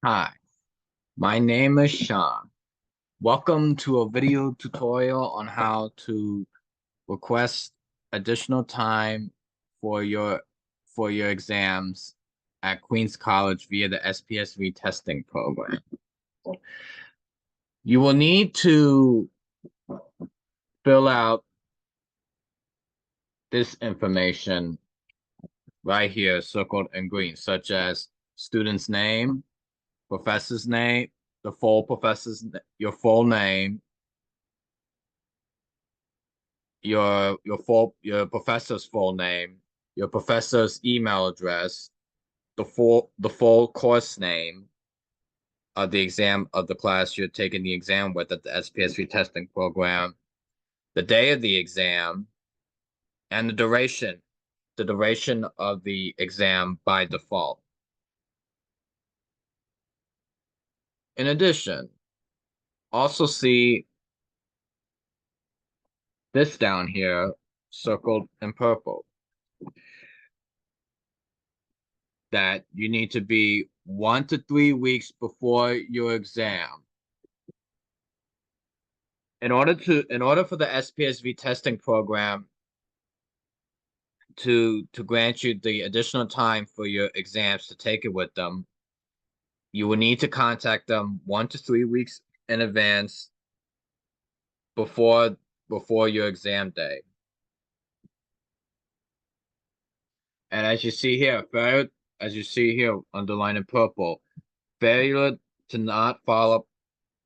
Hi, my name is Sean. Welcome to a video tutorial on how to request additional time for your exams at Queens College via the SPSV Testing Program. You will need to fill out this information right here, circled in green, such as student's name, professor's name, your full name, your professor's full name, your professor's email address, the full course name of the exam of the class you're taking the exam with at the SPSV testing program, the day of the exam, and the duration of the exam by default. In addition, also see this down here circled in purple, that you need to be 1 to 3 weeks before your exam. In order for the SPSV testing program to grant you the additional time for your exams to take it with them, you will need to contact them 1 to 3 weeks in advance before before your exam day. And as you see here, underlined in purple, failure to not follow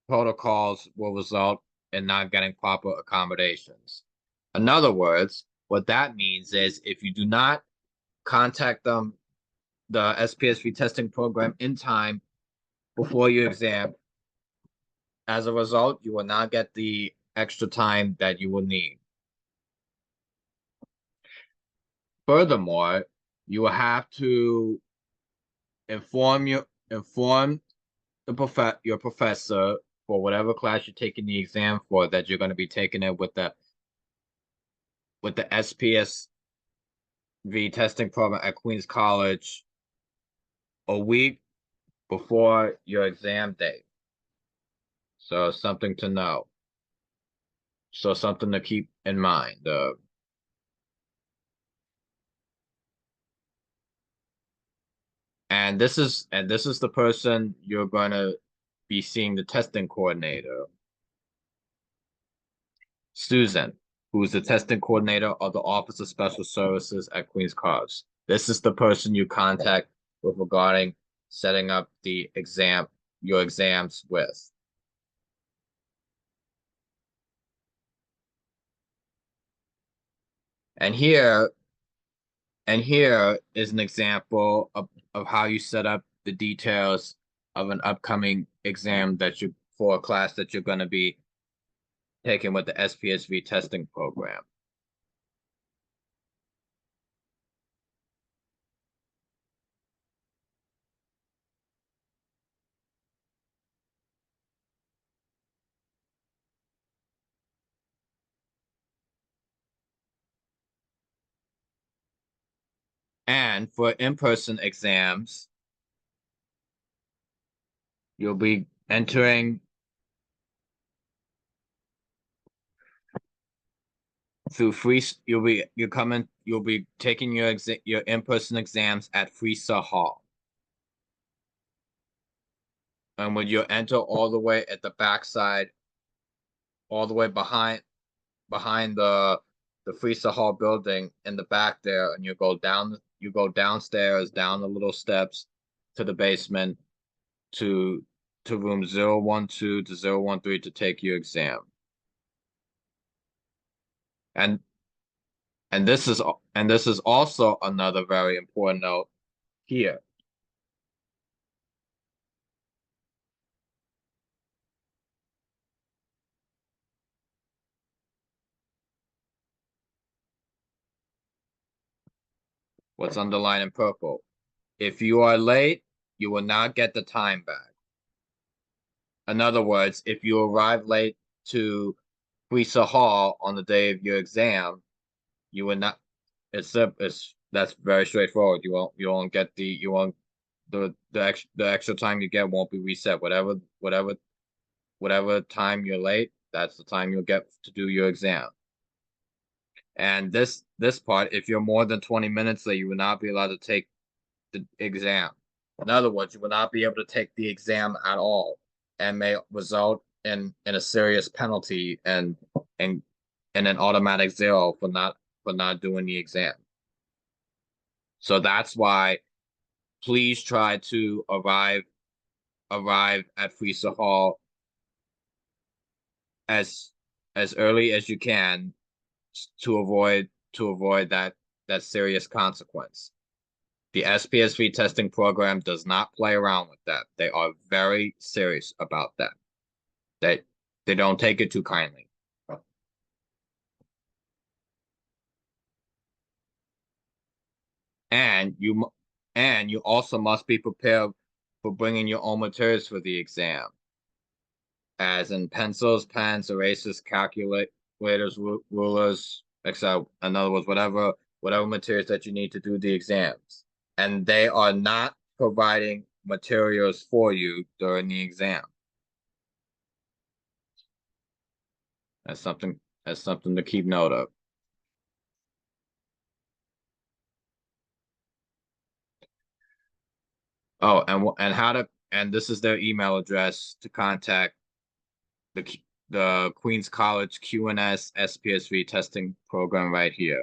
protocols will result in not getting proper accommodations. In other words, what that means is if you do not contact them, the SPSV testing program, in time before your exam, as a result, you will not get the extra time that you will need. Furthermore, you will have to inform your professor for whatever class you're taking the exam for, that you're going to be taking it with the SPSV testing program at Queens College a week before your exam date. So something to know. So something to keep in mind. And this is the person you're gonna be seeing, the testing coordinator, Susan, who is the testing coordinator of the Office of Special Services at Queens College. This is the person you contact with regarding setting up your exams with. And here and here is an example of how you set up the details of an upcoming exam for a class that you're going to be taking with the SPSV testing program. And for in-person exams, you'll be entering through free. You'll be taking your in-person exams at Frese Hall. And when you enter all the way at the backside, all the way behind the Frese Hall building in the back there, and you go downstairs, down the little steps to the basement, to room 012 to 013 to take your exam. And and this is also another very important note here. What's underlined in purple. If you are late, you will not get the time back. In other words, if you arrive late to Frese Hall on the day of your exam, you will not. It's that's very straightforward. You won't get the extra time you get won't be reset. Whatever time you're late, that's the time you'll get to do your exam. And this part, if you're more than 20 minutes late, you will not be allowed to take the exam. In other words, you will not be able to take the exam at all, and may result in a serious penalty and an automatic zero for not doing the exam. So that's why please try to arrive at Frese Hall as early as you can to avoid that serious consequence. The SPSV testing program does not play around with that. They are very serious about that. They don't take it too kindly. And you also must be prepared for bringing your own materials for the exam, as in pencils, pens, erasers, calculators, rulers, etc. In other words, whatever materials that you need to do the exams. And they are not providing materials for you during the exam. That's something to keep note of. Oh, and this is their email address to contact the Queens College QNS SPSV Testing Program right here.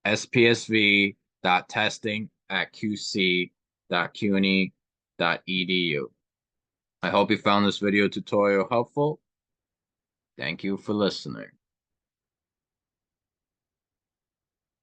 spsv.testing@qc.cuny.edu. I hope you found this video tutorial helpful. Thank you for listening.